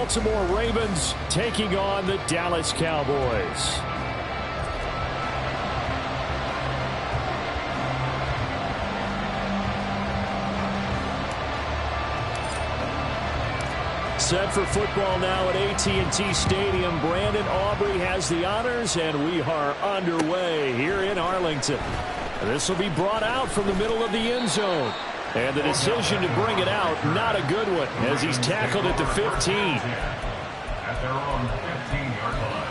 Baltimore Ravens taking on the Dallas Cowboys. Set for football now at AT&T Stadium. Brandon Aubrey has the honors, and we are underway here in Arlington. And this will be brought out from the middle of the end zone. And the decision to bring it out, not a good one, as he's tackled at the 15. At their own 15-yard line.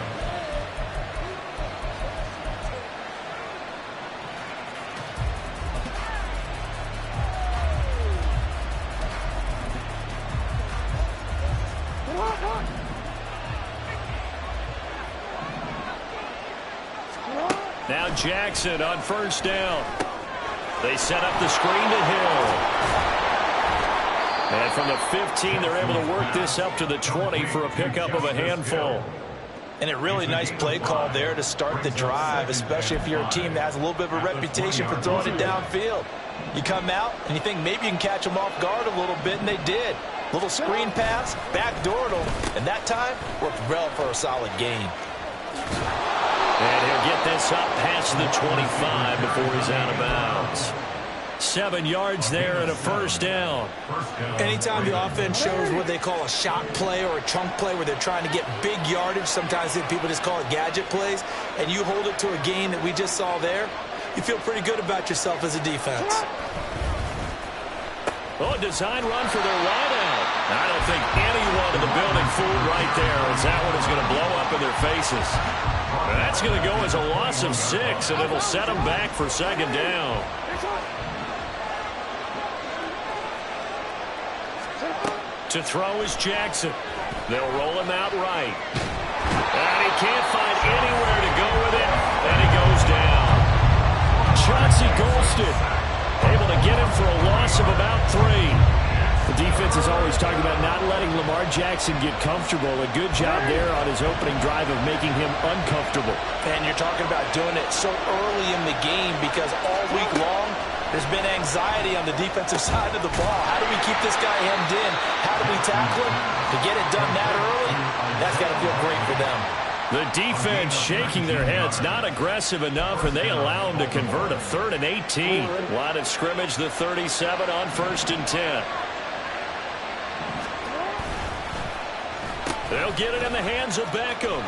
Now Jackson on first down. They set up the screen to Hill. And from the 15, they're able to work this up to the 20 for a pickup of a handful. And a really nice play call there to start the drive, especially if you're a team that has a little bit of a reputation for throwing it downfield. You come out and you think maybe you can catch them off guard a little bit, and they did. Little screen pass, backdoored them, and that time worked well for a solid gain. And he'll get this up past the 25 before he's out of bounds. 7 yards there and a first down. Anytime the offense shows what they call a shot play or a chunk play where they're trying to get big yardage, sometimes people just call it gadget plays, and you hold it to a gain that we just saw there, you feel pretty good about yourself as a defense. Oh, a design run for their wideout. I don't think anyone in the building fooled right there, as that one is going to blow up in their faces. That's going to go as a loss of 6, and it'll set them back for second down. To throw is Jackson. They'll roll him out right. And he can't find anywhere to go with it, and he goes down. Chauncey Golston able to get him for a loss of about 3. The defense is always talking about not letting Lamar Jackson get comfortable. A good job there on his opening drive of making him uncomfortable. And you're talking about doing it so early in the game because all week long there's been anxiety on the defensive side of the ball. How do we keep this guy hemmed in? How do we tackle him? To get it done that early, that's got to feel great for them. The defense shaking their heads, not aggressive enough, and they allow him to convert a 3rd and 18. Line of scrimmage, the 37 on 1st and 10. They'll get it in the hands of Beckham.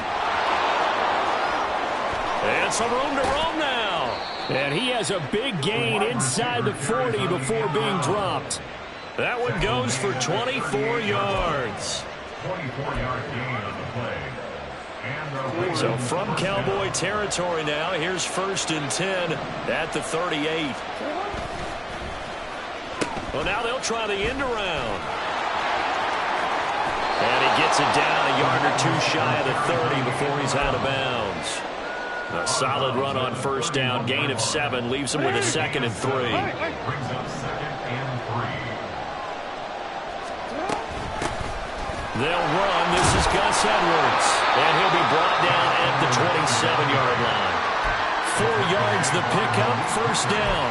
And some room to roam now. And he has a big gain inside the 40 before being dropped. That one goes for 24 yards. 24-yard gain on the play. So from Cowboy territory now, here's 1st and 10 at the 38. Well, now they'll try the end around. And he gets it down a yard or 2 shy of the 30 before he's out of bounds. A solid run on 1st down. Gain of 7 leaves him with a 2nd and 3. Brings up 2nd and 3. They'll run. This is Gus Edwards. And he'll be brought down at the 27-yard line. 4 yards the pickup, 1st down.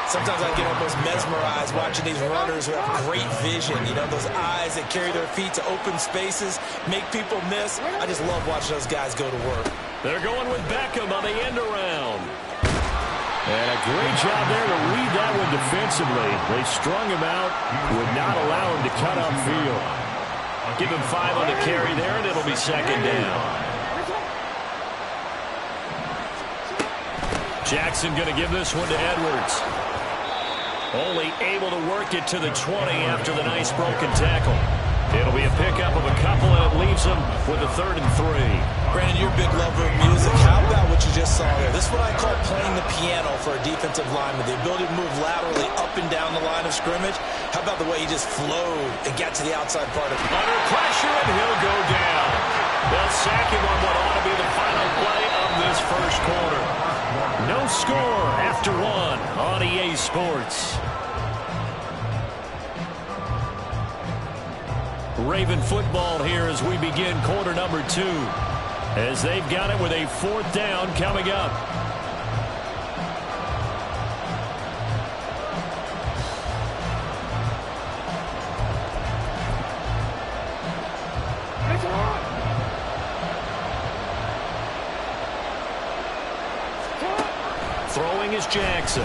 Sometimes I get almost mesmerized watching these runners who have great vision. You know, those eyes that carry their feet to open spaces, make people miss. I just love watching those guys go to work. They're going with Beckham on the end around. And a great job there to read that one defensively. They strung him out, would not allow him to cut upfield. Give him 5 on the carry there, and it'll be 2nd down. Jackson going to give this one to Edwards. Only able to work it to the 20 after the nice broken tackle. It'll be a pickup of a couple, and it leaves them with a 3rd and 3. Brandon, you're a big lover of music. How about what you just saw there? This is what I call playing the piano for a defensive lineman. The ability to move laterally up and down the line of scrimmage. How about the way he just flowed and got to the outside part of it? Under pressure, and he'll go down. They'll sack him on what ought to be the final play of this first quarter. No score after 1 on EA Sports. Raven football here as we begin quarter number 2. As they've got it with a 4th down coming up. Throwing is Jackson.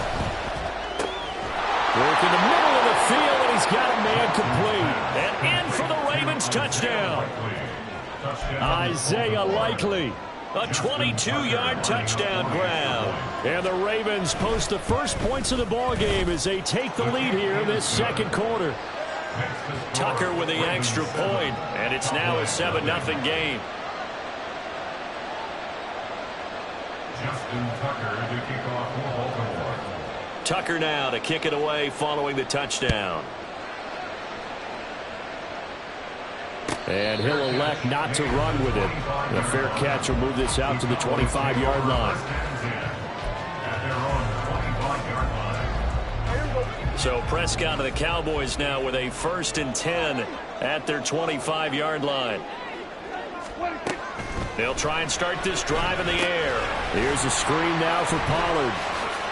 Working the middle of the field, and he's got a man complete. And in for the Ravens touchdown. Isaiah Likely. A 22-yard touchdown grab. And the Ravens post the first points of the ball game as they take the lead here in this second quarter. Tucker with the extra point, and it's now a 7-0 game. Justin Tucker to kick off for Baltimore. Tucker now to kick it away following the touchdown. And he'll elect not to run with it. The fair catch will move this out to the 25-yard line. So Prescott of the Cowboys now with a 1st and 10 at their 25-yard line. They'll try and start this drive in the air. Here's a screen now for Pollard.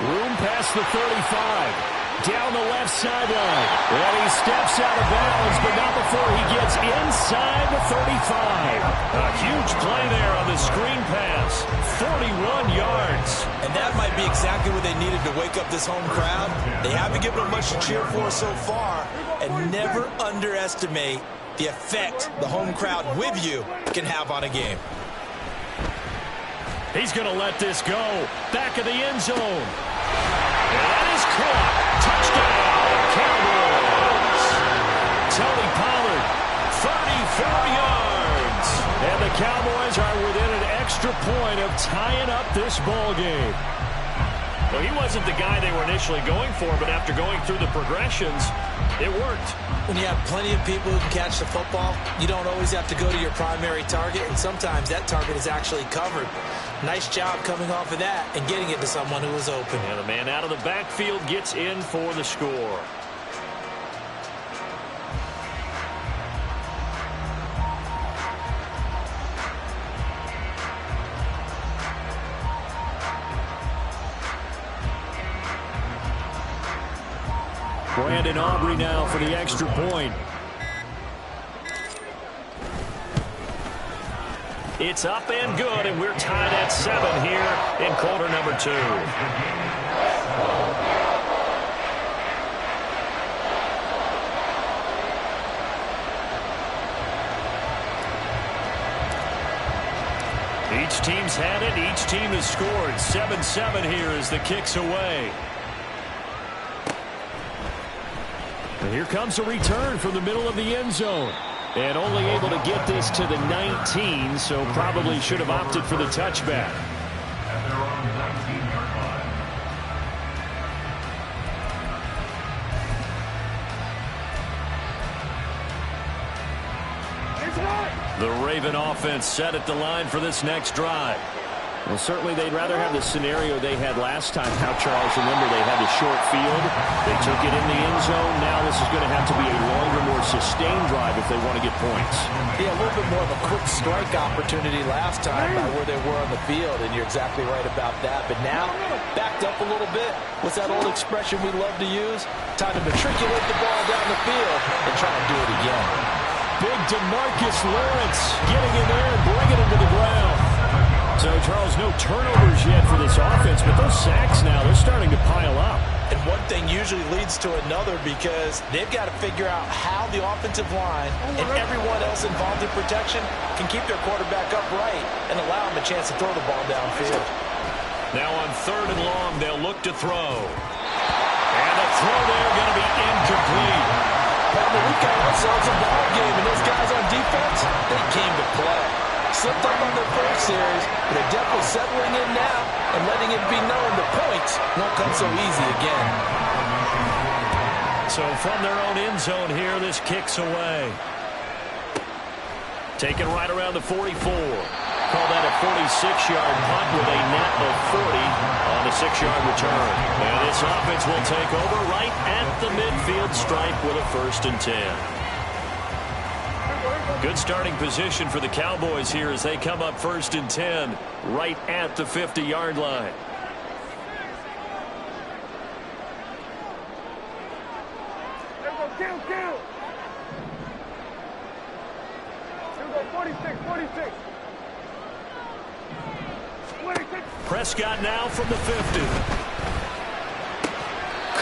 Room past the 35. Down the left sideline. And he steps out of bounds, but not before he gets inside the 35. A huge play there on the screen pass. 41 yards. And that might be exactly what they needed to wake up this home crowd. They haven't given them much to cheer for so far. And never underestimate the effect the home crowd with you can have on a game. He's going to let this go. Back of the end zone. And that is caught. Touchdown, Cowboys. Tony Pollard, 34 yards. And the Cowboys are within an extra point of tying up this ball game. Well, he wasn't the guy they were initially going for, but after going through the progressions, it worked. When you have plenty of people who can catch the football, you don't always have to go to your primary target, and sometimes that target is actually covered. Nice job coming off of that and getting it to someone who was open. And the man out of the backfield gets in for the score. Brandon Aubrey now for the extra point. It's up and good, and we're tied at 7 here in quarter number 2. Each team's had it. Each team has scored. 7-7 here as the kick's away. And here comes a return from the middle of the end zone. And only able to get this to the 19, so probably should have opted for the touchback. At their own 19-yard line. The Raven offense set at the line for this next drive. Well, certainly they'd rather have the scenario they had last time. Now, Charles, remember they had the short field. They took it in the end zone. Now this is going to have to be a longer, more sustained drive if they want to get points. Yeah, a little bit more of a quick strike opportunity last time by where they were on the field, and you're exactly right about that. But now, backed up a little bit. What's that old expression we love to use? Time to matriculate the ball down the field and try and do it again. Big DeMarcus Lawrence getting in there and bringing him to the ground. So, Charles, no turnovers yet for this offense, but those sacks now, they're starting to pile up. And one thing usually leads to another because they've got to figure out how the offensive line and everyone else involved in protection can keep their quarterback upright and allow him a chance to throw the ball downfield. Now on 3rd and long, they'll look to throw. And the throw there going to be incomplete. But we've got ourselves a ball game, and those guys on defense, they came to play. Slipped up on their first series, but they're definitely settling in now and letting it be known the points won't come so easy again. So from their own end zone here, this kicks away. Taken right around the 44. Call that a 46-yard punt with a net of 40 on the 6-yard return. And this offense will take over right at the midfield stripe with a 1st and 10. Good starting position for the Cowboys here as they come up 1st and 10 right at the 50-yard line. Kill. 46. Prescott now from the 50.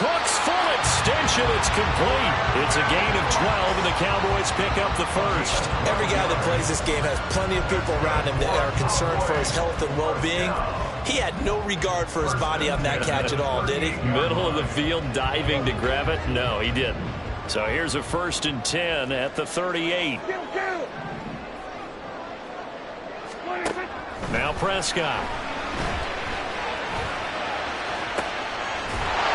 Cooks full extension. It's complete. It's a gain of 12, and the Cowboys pick up the first. Every guy that plays this game has plenty of people around him that are concerned for his health and well-being. He had no regard for his body on that catch at all, did he? Middle of the field diving to grab it? No, he didn't. So here's a 1st and 10 at the 38. Now Prescott.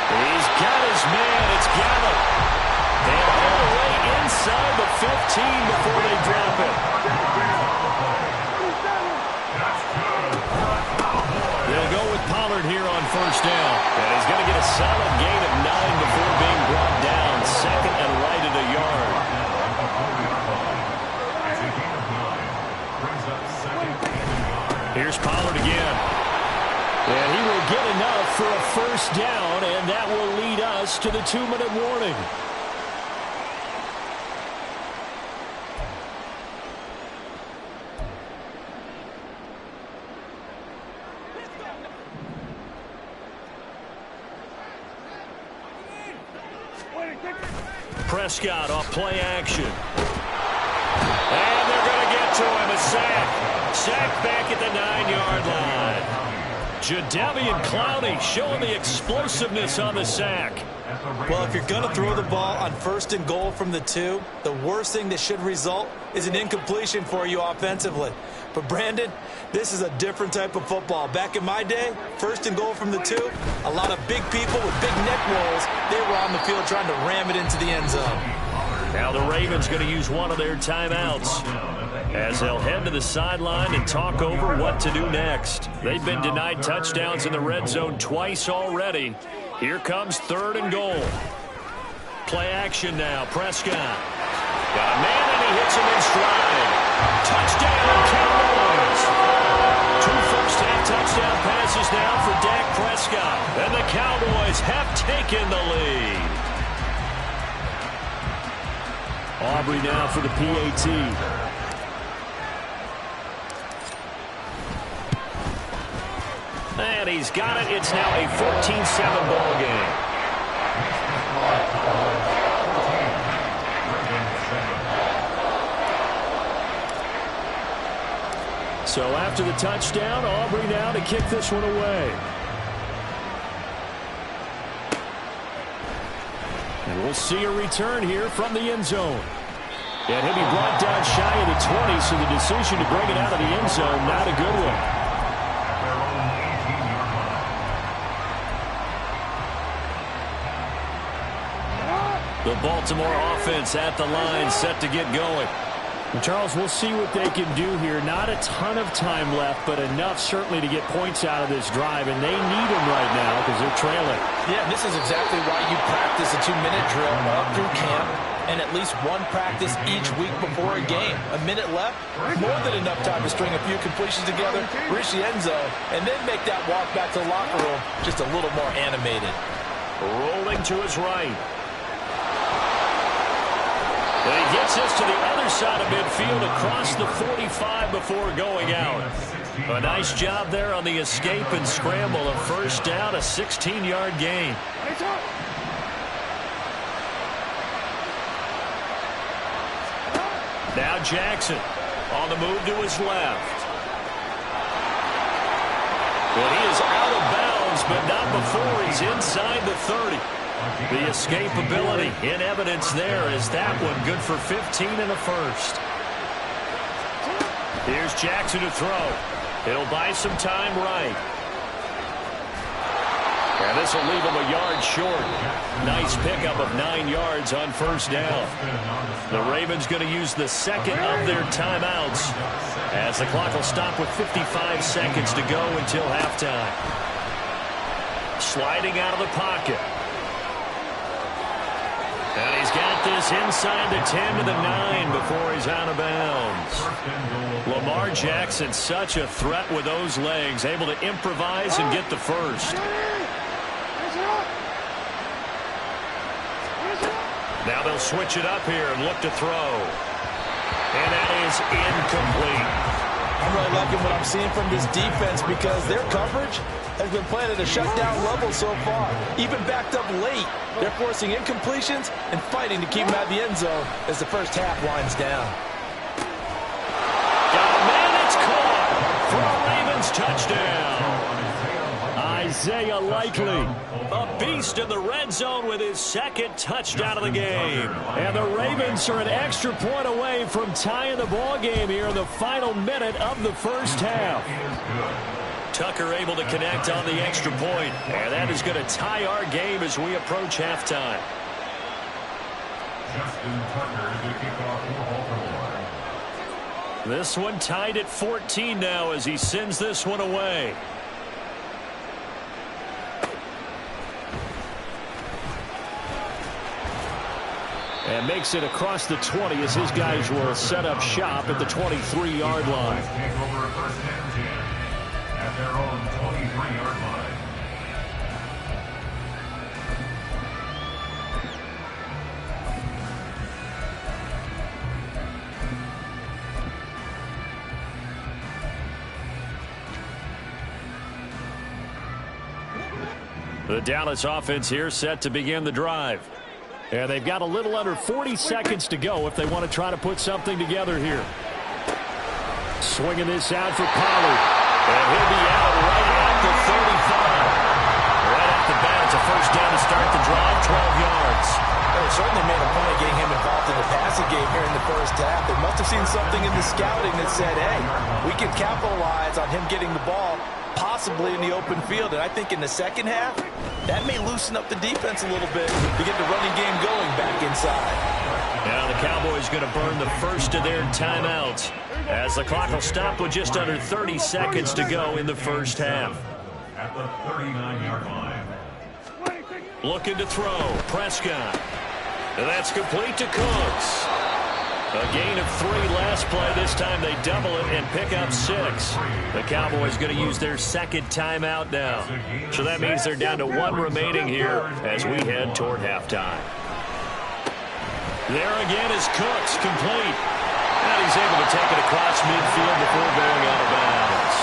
He's got his man. It's Gallup. And all the way inside the 15 before they drop it. They'll go with Pollard here on 1st down. And he's going to get a solid gain of 9 before being brought down. 2nd and right at a yard. Here's Pollard again. And he will get enough for a 1st down, and that will lead us to the 2-minute warning. Prescott off play action. And they're going to get to him. A sack. Sack back at the 9-yard line. Jadeveon Clowney showing the explosiveness on the sack. Well, if you're going to throw the ball on 1st and goal from the 2, the worst thing that should result is an incompletion for you offensively. But, Brandon, this is a different type of football. Back in my day, 1st and goal from the 2, a lot of big people with big neck rolls, they were on the field trying to ram it into the end zone. Now the Ravens going to use one of their timeouts as they'll head to the sideline and talk over what to do next. They've been denied touchdowns in the red zone twice already. Here comes 3rd and goal. Play action now. Prescott. Got a man, and he hits him in stride. Touchdown, Cowboys. 2 first-half touchdown passes now for Dak Prescott. And the Cowboys have taken the lead. Aubrey now for the PAT. And he's got it. It's now a 14-7 ball game. So after the touchdown, Aubrey now to kick this one away. And we'll see a return here from the end zone. And he'll be brought down shy of the 20, so the decision to bring it out of the end zone, not a good one. The Baltimore offense at the line, set to get going. And Charles, we'll see what they can do here. Not a ton of time left, but enough certainly to get points out of this drive, and they need them right now because they're trailing. Yeah, this is exactly why you practice a 2-minute drill all through camp and at least one practice each week before a game. A minute left, more than enough time to string a few completions together, reach the end zone, and then make that walk back to the locker room just a little more animated. Rolling to his right. And he gets us to the other side of midfield across the 45 before going out. A nice job there on the escape and scramble. A 1st down, a 16-yard gain. Now Jackson on the move to his left. Well, he is out of bounds, but not before he's inside the 30. The escapability in evidence there is that one good for 15 and a 1st. Here's Jackson to throw. He'll buy some time right. And this will leave him a yard short. Nice pickup of 9 yards on 1st down. The Ravens going to use the 2nd of their timeouts as the clock will stop with 55 seconds to go until halftime. Sliding out of the pocket. And he's got this inside the 10 to the 9 before he's out of bounds. Lamar Jackson, such a threat with those legs, able to improvise and get the 1st. Now they'll switch it up here and look to throw. And that is incomplete. I'm really liking what I'm seeing from this defense because their coverage has been playing at a shutdown level so far. Even backed up late, they're forcing incompletions and fighting to keep them out of the end zone as the first half winds down. Got a man, it's caught for a Ravens touchdown. Isaiah Likely, a beast in the red zone with his second touchdown of the game. And the Ravens are an extra point away from tying the ball game here in the final minute of the first half. Tucker able to connect on the extra point, and that is going to tie our game as we approach halftime. Justin Tucker to kick off for Baltimore. This one tied at 14 now as he sends this one away. And makes it across the 20 as his guys will set up shop at the 23-yard line. Take over a first and 10 at their own 23-yard line. The Dallas offense here set to begin the drive. And they've got a little under 40 seconds to go if they want to try to put something together here. Swinging this out for Pollard. And he'll be out right at the 35. Right off the bat, it's a first down to start the drive, 12 yards. They certainly made a point of getting him involved in the passing game here in the first half. They must have seen something in the scouting that said, hey, we can capitalize on him getting the ball, possibly in the open field. And I think in the second half, that may loosen up the defense a little bit to get the running game going back inside. Now the Cowboys going to burn the first of their timeouts as the clock will stop with just under 30 seconds to go in the first half. At the 39-yard line. Looking to throw. Prescott. And that's complete to Cooks. A gain of 3 last play. This time they double it and pick up 6. The Cowboys going to use their second timeout now. So that means they're down to 1 remaining here as we head toward halftime. There again is Cooks, complete. And he's able to take it across midfield before going out of bounds.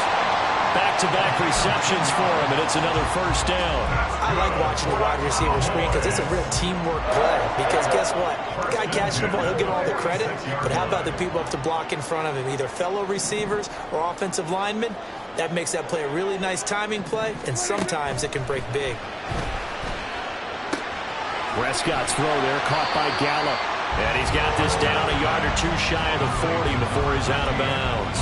Back-to-back receptions for him, and it's another first down. I like watching the wide receiver screen because it's a real teamwork play. Because guess what? The guy catching the ball, he'll get all the credit. But how about the people up to block in front of him, either fellow receivers or offensive linemen? That makes that play a really nice timing play, and sometimes it can break big. Prescott's throw there, caught by Gallup. And he's got this down a yard or 2 shy of the 40 before he's out of bounds.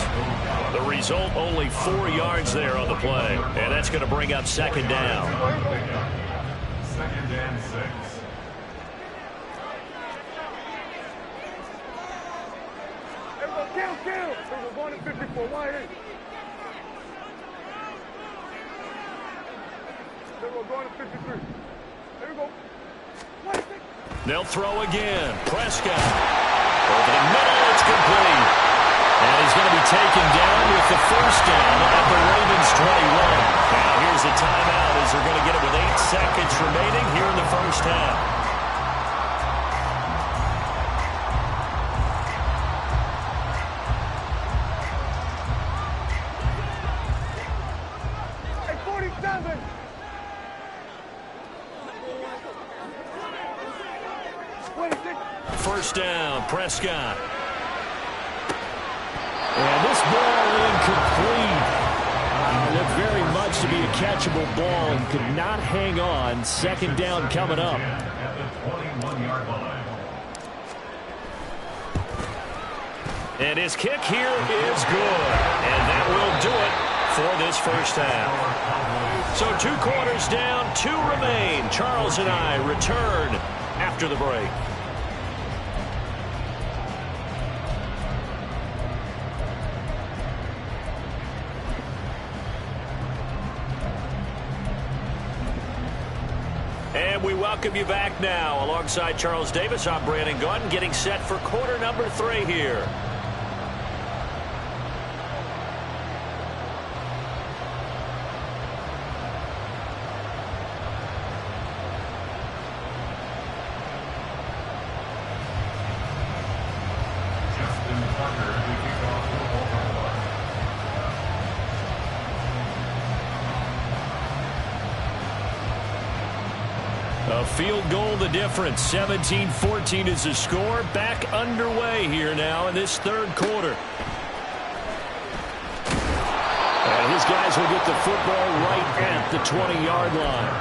The result, only 4 yards there on the play. And that's going to bring up second down. Second and 6. Kill. We're going to 54. Why here? We're going to 53. There we go. They'll throw again. Prescott. Over the middle, it's complete. And he's going to be taken down with the first down at the Ravens 21. Now here's a timeout as they're going to get it with 8 seconds remaining here in the first half. First down, Prescott. And this ball incomplete. Looked very much to be a catchable ball and could not hang on. Second down coming up. At the 21-yard line. And his kick here is good. And that will do it for this first half. So 2 quarters down, 2 remain. Charles and I return after the break. And we welcome you back now. Alongside Charles Davis, I'm Brandon Gunn, getting set for quarter number 3 here. Justin Tucker to kick off for Baltimore. A field goal the difference. 17-14 is the score. Back underway here now in this third quarter. And his guys will get the football right at the 20-yard line.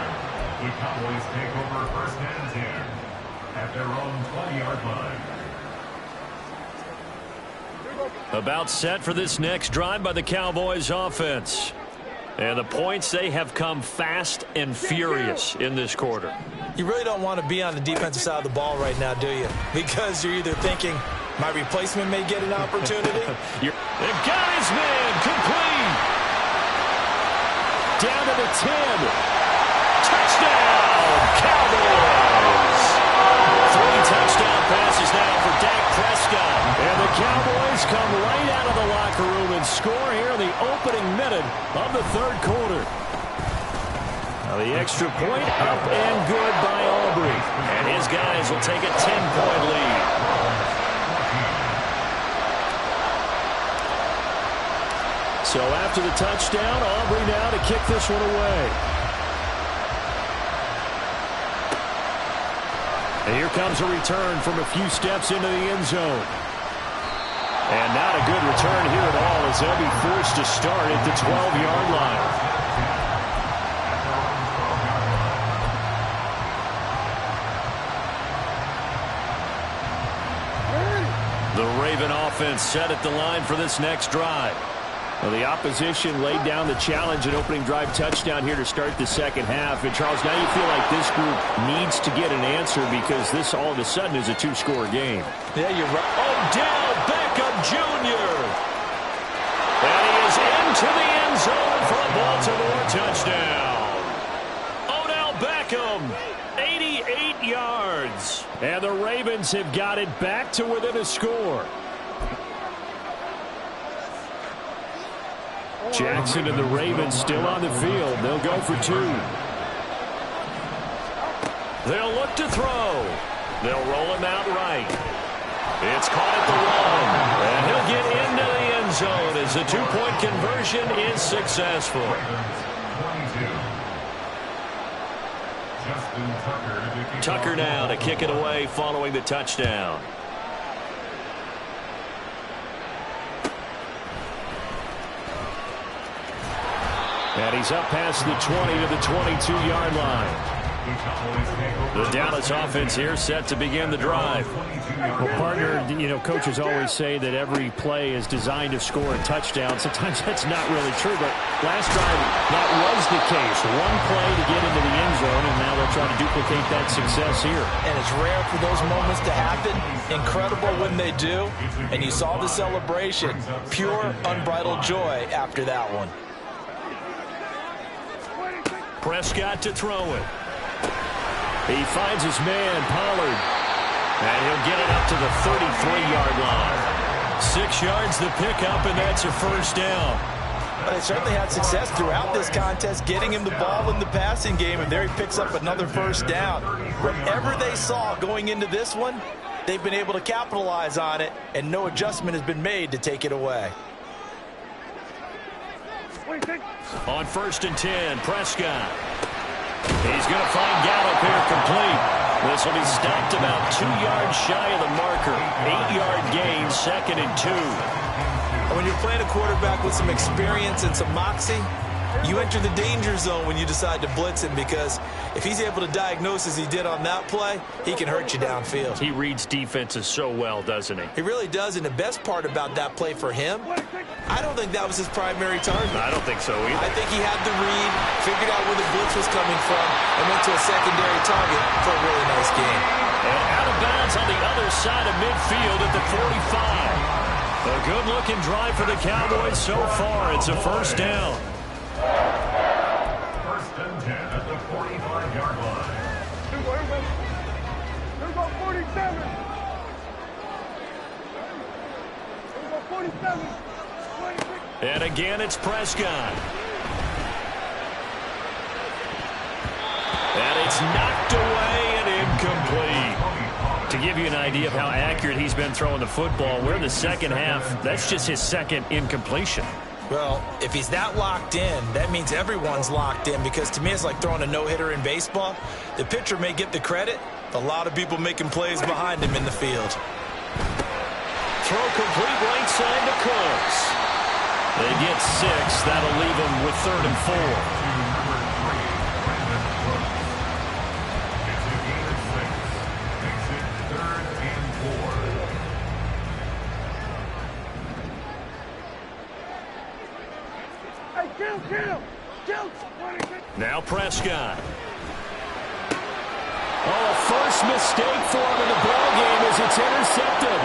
The Cowboys take over first and 10 at their own 20-yard line. About set for this next drive by the Cowboys offense. And the points, they have come fast and furious in this quarter. You really don't want to be on the defensive side of the ball right now, do you? Because you're either thinking, my replacement may get an opportunity. They've got his man complete. Down to the 10. Touchdown, Cowboys. 3 touchdown passes now for Dak Prescott. And the Cowboys come right out of the locker room and score here in the opening minute of the third quarter. Now the extra point up and good by Aubrey. And his guys will take a 10-point lead. So after the touchdown, Aubrey now to kick this one away. And here comes a return from a few steps into the end zone. And not a good return here at all as they'll be forced to start at the 12-yard line. The Raven offense set at the line for this next drive. Well, the opposition laid down the challenge and opening drive touchdown here to start the second half. And, Charles, now you feel like this group needs to get an answer because this all of a sudden is a 2-score game. Yeah, you're right. Odell Beckham Jr. And he is into the end zone for a Baltimore touchdown. Odell Beckham, 88 yards. And the Ravens have got it back to within a score. Jackson and the Ravens still on the field. They'll go for 2. They'll look to throw. They'll roll him out right. It's caught at the 1. And he'll get into the end zone as the 2-point conversion is successful. Tucker now to kick it away following the touchdown. And he's up past the 20 to the 22-yard line. The Dallas offense here set to begin the drive. Well, partner, you know, coaches always say that every play is designed to score a touchdown. Sometimes that's not really true, but last drive, that was the case. One play to get into the end zone, and now they'll try to duplicate that success here. And it's rare for those moments to happen. Incredible when they do. And you saw the celebration. Pure, unbridled joy after that one. Prescott to throw it. He finds his man, Pollard. And he'll get it up to the 33-yard line. 6 yards the pickup, and that's a first down. But they certainly had success throughout this contest, getting him the ball in the passing game, and there he picks up another first down. Whatever they saw going into this one, they've been able to capitalize on it, and no adjustment has been made to take it away. On 1st and 10, Prescott. He's going to find Gallup here complete. This will be stopped about 2 yards shy of the marker. 8-yard gain, 2nd and 2. When you're playing a quarterback with some experience and some moxie, you enter the danger zone when you decide to blitz him, because if he's able to diagnose as he did on that play, he can hurt you downfield. He reads defenses so well, doesn't he? He really does, and the best part about that play for him, I don't think that was his primary target. I don't think so either. I think he had the read, figured out where the blitz was coming from, and went to a secondary target for a really nice game. And out of bounds on the other side of midfield at the 45. A good-looking drive for the Cowboys so far. It's a first down. 1st and 10 at the 45-yard line. Here we go 47. Here we go 47. 26. And again, it's Prescott. And it's knocked away and incomplete. To give you an idea of how accurate he's been throwing the football, we're in the second half. That's just his 2nd incompletion. Well, if he's that locked in, that means everyone's locked in, because to me it's like throwing a no-hitter in baseball. The pitcher may get the credit, a lot of people making plays behind him in the field. Throw complete right side to Cooks. They get 6. That'll leave them with 3rd and 4. Now Prescott. Oh, a first mistake for him in the ballgame as it's intercepted.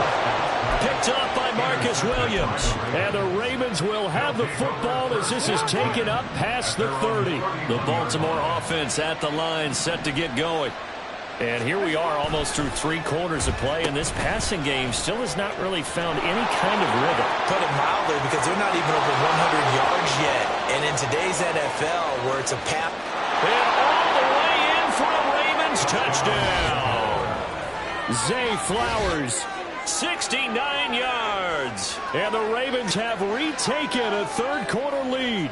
Picked up by Marcus Williams. And the Ravens will have the football as this is taken up past the 30. The Baltimore offense at the line, set to get going. And here we are almost through 3 quarters of play, and this passing game still has not really found any kind of rhythm. Put it mildly, because they're not even over 100 yards yet. And in today's NFL, where it's a pass. And all the way in for a Ravens touchdown. Zay Flowers, 69 yards. And the Ravens have retaken a 3rd quarter lead.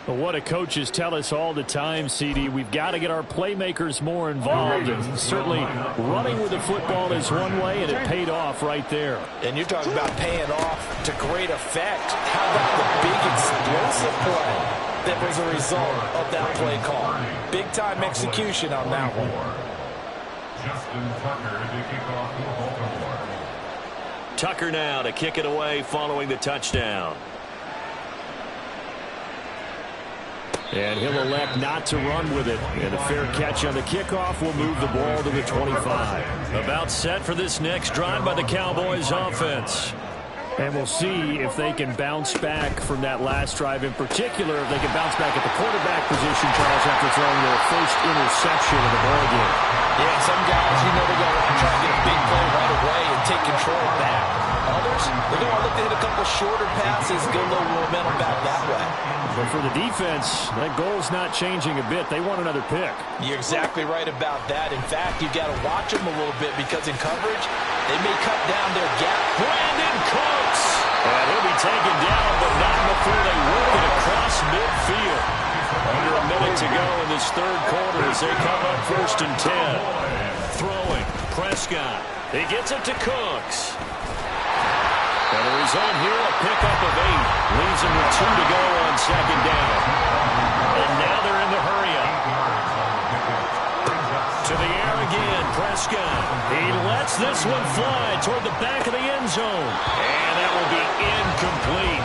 But what do coaches tell us all the time, CD? We've got to get our playmakers more involved. And certainly running with the football is one way, and it paid off right there. And you're talking about paying off to great effect. How about the big explosive play that was a result of that play call? Big-time execution on that one. Justin Tucker to kick off for Baltimore. Tucker now to kick it away following the touchdown. And he'll elect not to run with it. And a fair catch on the kickoff will move the ball to the 25. About set for this next drive by the Cowboys offense. And we'll see if they can bounce back from that last drive, in particular, if they can bounce back at the quarterback position, Charles, after throwing their first interception of the ball game. Yeah, some guys, they're going to try to get a big play right away and take control back. Others, they're going to look to hit a couple shorter passes, get a little momentum back that way. But for the defense, that goal's not changing a bit. They want another pick. You're exactly right about that. In fact, you've got to watch them a little bit, because in coverage, they may cut down their gap. Brandon Cooks! And he'll be taken down, but not before they work it across midfield. Under a minute to go in this 3rd quarter as they come up 1st and 10. Throwing, Prescott. He gets it to Cooks. And the result here, a pickup of 8. Leaves him with 2 to go on 2nd down. And now they're in the hurry-up. To the air again, Prescott. He lets this one fly toward the back of the end zone. And that will be incomplete.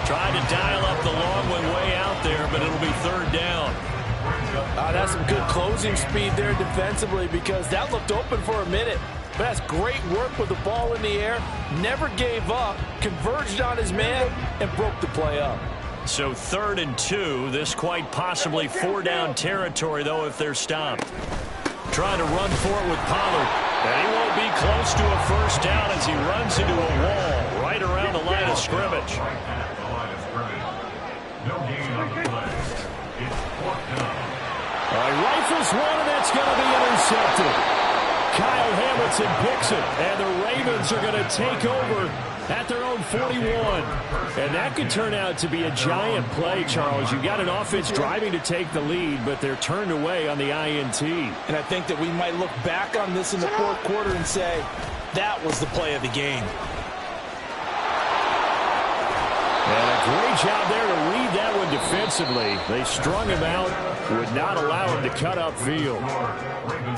Tried to dial up the long one way out there, but it'll be 3rd down. That's some good closing speed there defensively, because that looked open for a minute. But that's great work with the ball in the air. Never gave up, converged on his man, and broke the play up. So 3rd and 2. This quite possibly 4-down territory, though, if they're stopped. Trying to run for it with Pollard. And he won't be close to a 1st down as he runs into a wall right around the line of scrimmage. No gain on the play. It's 4th down. All right, rifles one, and that's going to be intercepted. Kyle Hamilton picks it, and the Ravens are going to take over at their own 41. And that could turn out to be a giant play, Charles. You've got an offense driving to take the lead, but they're turned away on the INT. And I think that we might look back on this in the 4th quarter and say, that was the play of the game. And a great job there to read that one defensively. They strung him out, would not allow him to cut upfield.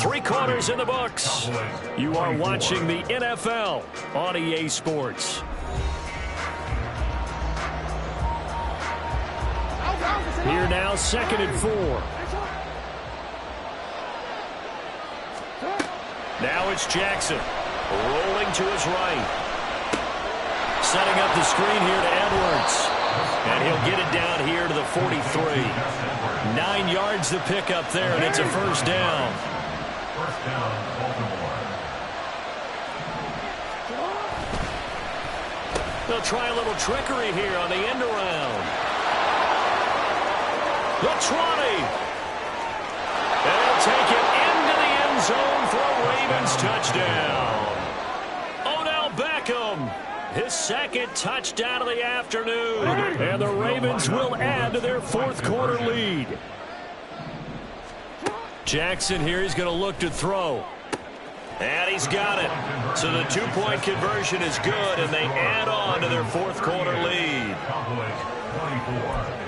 3 quarters in the books. You are watching the NFL on EA Sports. Here now, 2nd and 4. Now it's Jackson. Rolling to his right. Setting up the screen here to Edwards. And he'll get it down here to the 43. 9 yards to pick up there, and it's a 1st down. 1st down, Baltimore. They'll try a little trickery here on the end around. The 20. And he'll take it into the end zone for a Ravens touchdown. Odell Beckham. his second touchdown of the afternoon. And the Ravens will add to their fourth quarter lead. Jackson here, he's going to look to throw. And he's got it. So the two-point conversion is good, and they add on to their fourth quarter lead. Cowboys 24.